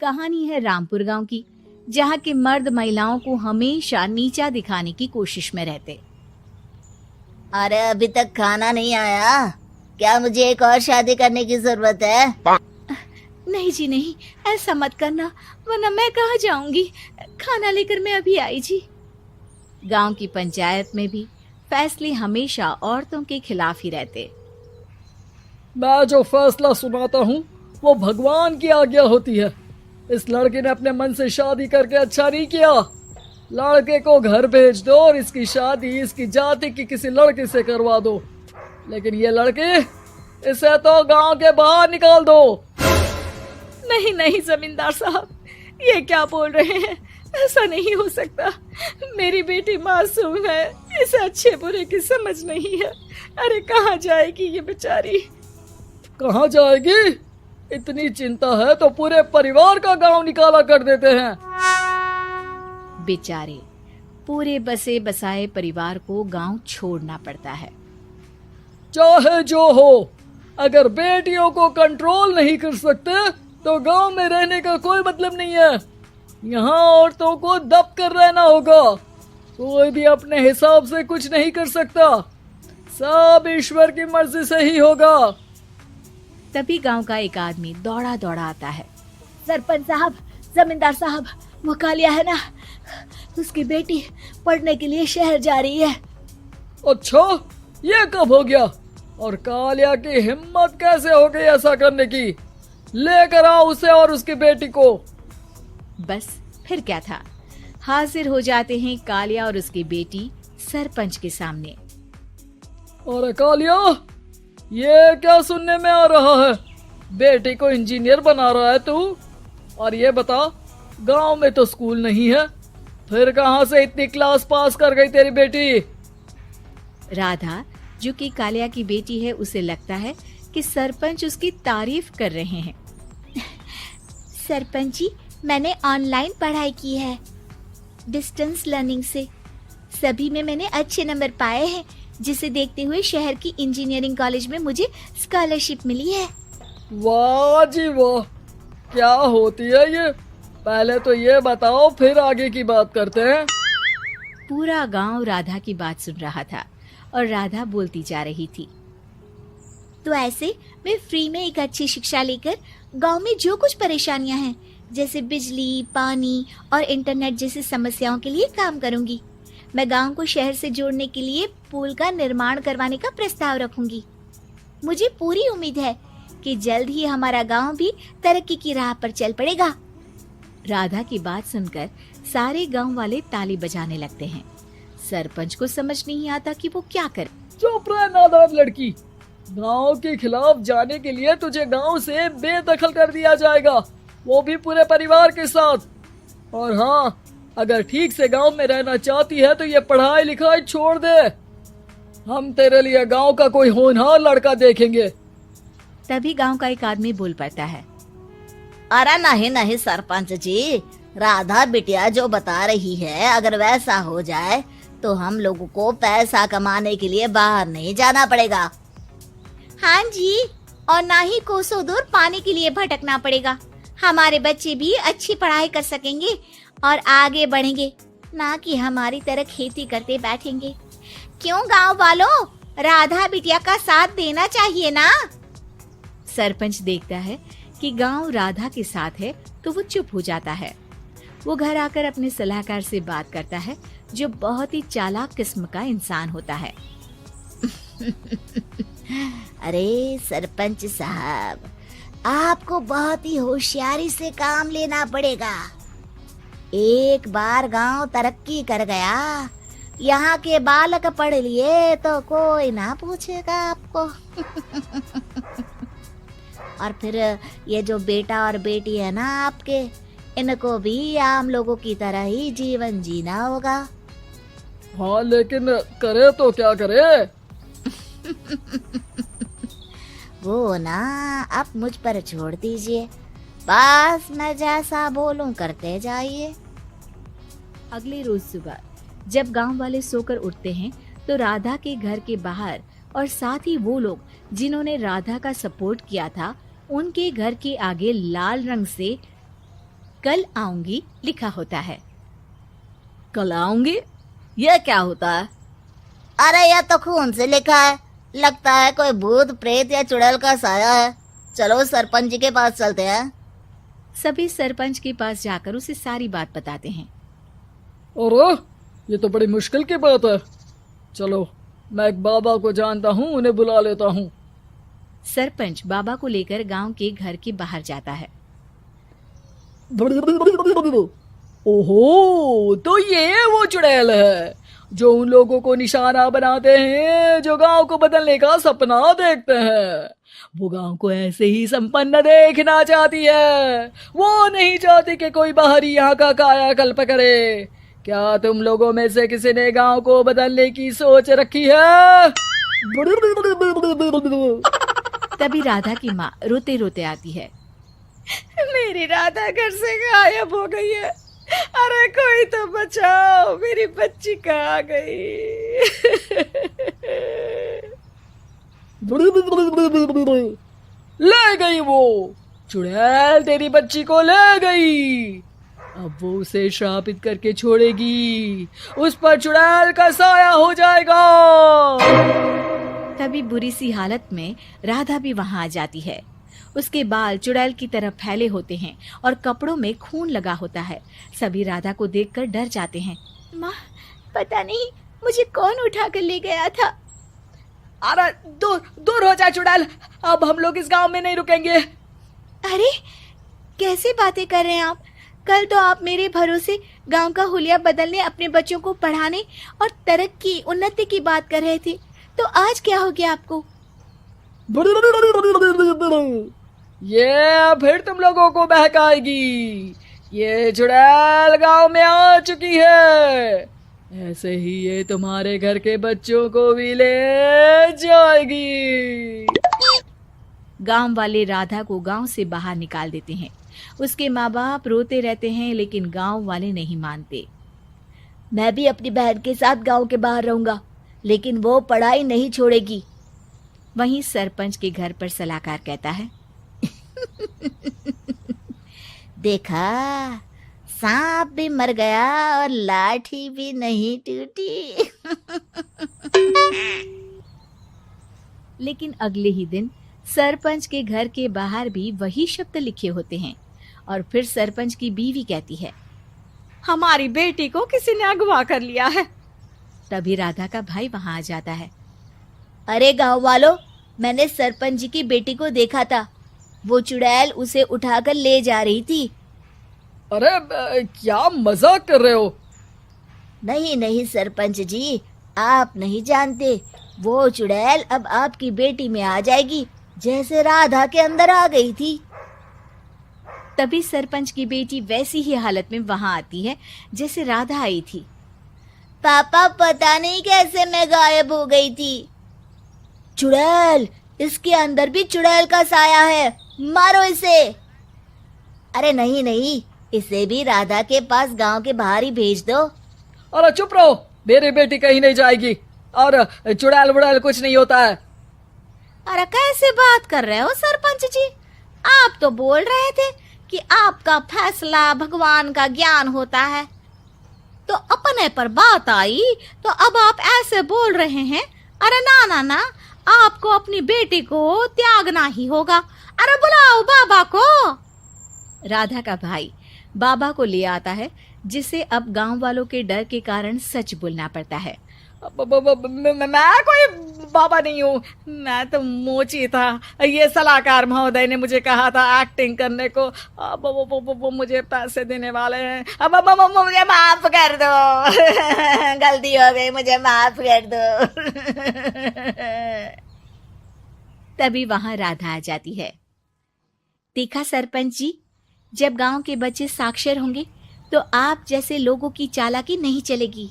कहानी है रामपुर गांव की, जहां के मर्द महिलाओं को हमेशा नीचा दिखाने की कोशिश में रहते। अरे अभी तक खाना नहीं आया, क्या मुझे एक और शादी करने की जरूरत है? नहीं जी नहीं, ऐसा मत करना, वरना मैं कहाँ जाऊंगी। खाना लेकर मैं अभी आई जी। गांव की पंचायत में भी फैसले हमेशा औरतों के खिलाफ ही रहते। मैं जो फैसला सुनाता हूँ वो भगवान की आज्ञा होती है। इस लड़के ने अपने मन से शादी करके अच्छा नहीं किया। लड़के को घर भेज दो और इसकी शादी इसकी जाति की किसी लड़के से करवा दो, लेकिन ये लड़की, इसे तो गांव के बाहर निकाल दो। नहीं नहीं जमींदार साहब, ये क्या बोल रहे हैं? ऐसा नहीं हो सकता। मेरी बेटी मासूम है, इसे अच्छे बुरे की समझ नहीं है। अरे कहाँ जाएगी ये बेचारी? कहाँ जाएगी? इतनी चिंता है तो पूरे परिवार का गांव निकाला कर देते हैं। बेचारे पूरे बसे बसाए परिवार को गांव छोड़ना पड़ता है। चाहे जो हो, अगर बेटियों को कंट्रोल नहीं कर सकते तो गांव में रहने का कोई मतलब नहीं है। यहाँ औरतों को दब कर रहना होगा। कोई भी अपने हिसाब से कुछ नहीं कर सकता, सब ईश्वर की मर्जी से ही होगा। तभी गांव का एक आदमी दौड़ा दौड़ा आता है। सरपंच साहब, जमींदार साहब, वो कालिया है ना, उसकी बेटी पढ़ने के लिए शहर जा रही है। अच्छा, ये कब हो गया? और कालिया की हिम्मत कैसे हो गई ऐसा करने की? लेकर आओ उसे और उसकी बेटी को। बस फिर क्या था, हाजिर हो जाते हैं कालिया और उसकी बेटी सरपंच के सामने। अरे कालिया, ये क्या सुनने में आ रहा है? बेटी को इंजीनियर बना रहा है तू? और ये बता, गांव में तो स्कूल नहीं है, फिर कहां से इतनी क्लास पास कर गई तेरी बेटी? राधा, जो कि कालिया की बेटी है, उसे लगता है कि सरपंच उसकी तारीफ कर रहे हैं। सरपंच जी, मैंने ऑनलाइन पढ़ाई की है, डिस्टेंस लर्निंग से। सभी में मैंने अच्छे नंबर पाए हैं, जिसे देखते हुए शहर की इंजीनियरिंग कॉलेज में मुझे स्कॉलरशिप मिली है। वाह जी वाह, क्या होती है ये? पहले तो ये बताओ, फिर आगे की बात करते हैं। पूरा गांव राधा की बात सुन रहा था और राधा बोलती जा रही थी। तो ऐसे मैं फ्री में एक अच्छी शिक्षा लेकर गांव में जो कुछ परेशानियां हैं, जैसे बिजली, पानी और इंटरनेट जैसी समस्याओं के लिए काम करूंगी। मैं गांव को शहर से जोड़ने के लिए पुल का निर्माण करवाने का प्रस्ताव रखूंगी। मुझे पूरी उम्मीद है कि जल्द ही हमारा गांव भी तरक्की की राह पर चल पड़ेगा। राधा की बात सुनकर सारे गांव वाले ताली बजाने लगते हैं। सरपंच को समझ नहीं आता कि वो क्या करे। चुप रह नादान लड़की, गांव के खिलाफ जाने के लिए तुझे गांव से बेदखल कर दिया जाएगा, वो भी पूरे परिवार के साथ। और हाँ, अगर ठीक से गांव में रहना चाहती है तो ये पढ़ाई लिखाई छोड़ दे। हम तेरे लिए गांव का कोई होनहार लड़का देखेंगे। तभी गांव का एक आदमी बोल पड़ता है। अरे नहीं नहीं सरपंच जी, राधा बिटिया जो बता रही है, अगर वैसा हो जाए तो हम लोगों को पैसा कमाने के लिए बाहर नहीं जाना पड़ेगा। हाँ जी, और ना ही कोसों दूर पानी के लिए भटकना पड़ेगा। हमारे बच्चे भी अच्छी पढ़ाई कर सकेंगे और आगे बढ़ेंगे, ना कि हमारी तरह खेती करते बैठेंगे। क्यों गांव वालों, राधा बिटिया का साथ देना चाहिए ना। सरपंच देखता है कि गांव राधा के साथ है तो वो चुप हो जाता है। वो घर आकर अपने सलाहकार से बात करता है, जो बहुत ही चालाक किस्म का इंसान होता है। अरे सरपंच साहब, आपको बहुत ही होशियारी से काम लेना पड़ेगा। एक बार गांव तरक्की कर गया, यहाँ के बालक पढ़ लिए तो कोई ना पूछेगा आपको। और फिर ये जो बेटा और बेटी है ना आपके, इनको भी आम लोगों की तरह ही जीवन जीना होगा। हाँ, लेकिन करे तो क्या करे? वो ना आप मुझ पर छोड़ दीजिए, बस मैं जैसा बोलूं करते जाइए। अगले रोज सुबह जब गांव वाले सोकर उठते हैं तो राधा के घर के बाहर और साथ ही वो लोग जिन्होंने राधा का सपोर्ट किया था, उनके घर के आगे लाल रंग से कल आऊंगी लिखा होता है। कल आऊंगी, यह क्या होता है? अरे यह तो खून से लिखा है, लगता है कोई भूत प्रेत या चुड़ैल का साया है। चलो सरपंच जी के पास चलते हैं। सभी सरपंच के पास जाकर उसे सारी बात बताते हैं। अरे ये तो बड़ी मुश्किल की बात है। चलो मैं एक बाबा को जानता हूँ, उन्हें बुला लेता हूँ। सरपंच बाबा को लेकर गांव के घर के बाहर जाता है। ओहो, तो ये वो चुड़ैल है जो उन लोगों को निशाना बनाते हैं जो गांव को बदलने का सपना देखते हैं। वो गांव को ऐसे ही संपन्न देखना चाहती है, वो नहीं चाहती कि कोई बाहरी यहाँ का कायाकल्प करे। क्या तुम लोगों में से किसी ने गांव को बदलने की सोच रखी है? तभी राधा की माँ रोते रोते आती है। मेरी राधा घर से गायब हो गई है। अरे कोई तो बचाओ, मेरी बच्ची कहाँ गई? ले गई वो चुड़ैल, तेरी बच्ची को ले गई। अब वो उसे श्रापित करके छोड़ेगी, उस पर चुड़ैल का साया हो जाएगा। तभी बुरी सी हालत में राधा भी वहां आ जाती है। उसके बाल चुड़ैल की तरह फैले होते हैं और कपड़ों में खून लगा होता है। सभी राधा को देखकर डर जाते हैं। माँ, पता नहीं मुझे कौन उठा कर ले गया था। अरे दूर दूर हो जा चुड़ैल, अब हम लोग इस गांव में नहीं रुकेंगे। अरे कैसे बातें कर रहे हैं आप? कल तो आप मेरे भरोसे गांव का हुलिया बदलने, अपने बच्चों को पढ़ाने और तरक्की उन्नति की बात कर रहे थे, तो आज क्या हो गया आपको? ये फिर तुम लोगों को बहकाएगी। ये चुड़ैल गांव में आ चुकी है, ऐसे ही ये तुम्हारे घर के बच्चों को भी ले जाएगी। गांव वाले राधा को गांव से बाहर निकाल देते हैं। उसके माँ बाप रोते रहते हैं, लेकिन गांव वाले नहीं मानते। मैं भी अपनी बहन के साथ गांव के बाहर रहूंगा, लेकिन वो पढ़ाई नहीं छोड़ेगी। वहीं सरपंच के घर पर सलाहकार कहता है। देखा, सांप भी मर गया और लाठी भी नहीं टूटी। लेकिन अगले ही दिन सरपंच के घर के बाहर भी वही शब्द लिखे होते हैं। और फिर सरपंच की बीवी कहती है, हमारी बेटी को किसी ने अगवा कर लिया है। तभी राधा का भाई वहां आ जाता है। अरे गांव वालों, मैंने सरपंच जी की बेटी को देखा था। वो चुड़ैल उसे उठाकर ले जा रही थी। अरे क्या मजाक कर रहे हो? नहीं नहीं सरपंच जी, आप नहीं जानते। वो चुड़ैल अब आपकी बेटी में आ जाएगी, जैसे राधा के अंदर आ गई थी। तभी सरपंच की बेटी वैसी ही हालत में वहां आती है जैसे राधा आई थी। पापा, पता नहीं कैसे मैं गायब हो गई थी। चुड़ैल, इसके अंदर भी चुड़ैल का साया है, मारो इसे। अरे नहीं नहीं, इसे भी राधा के पास गांव के बाहर ही भेज दो। अरे चुप रहो, मेरी बेटी कहीं नहीं जाएगी और चुड़ैल वुड़ैल कुछ नहीं होता है। अरे कैसे बात कर रहे हो सरपंच जी? आप तो बोल रहे थे कि आपका फैसला भगवान का ज्ञान होता है, तो अपने पर बात आई तो अब आप ऐसे बोल रहे हैं। अरे ना ना ना, आपको अपनी बेटी को त्यागना ही होगा। अरे बुलाओ बाबा को। राधा का भाई बाबा को ले आता है, जिसे अब गांव वालों के डर के कारण सच बोलना पड़ता है। मैं कोई बाबा नहीं हूँ, मैं तो मोची था। ये सलाहकार महोदय ने मुझे कहा था एक्टिंग करने को। अब वो मुझे पैसे देने वाले हैं। अब मुझे माफ कर दो। गलती हो गई, मुझे माफ कर दो। तभी वहां राधा आ जाती है। देखा सरपंच जी, जब गांव के बच्चे साक्षर होंगे तो आप जैसे लोगों की चालाकी नहीं चलेगी।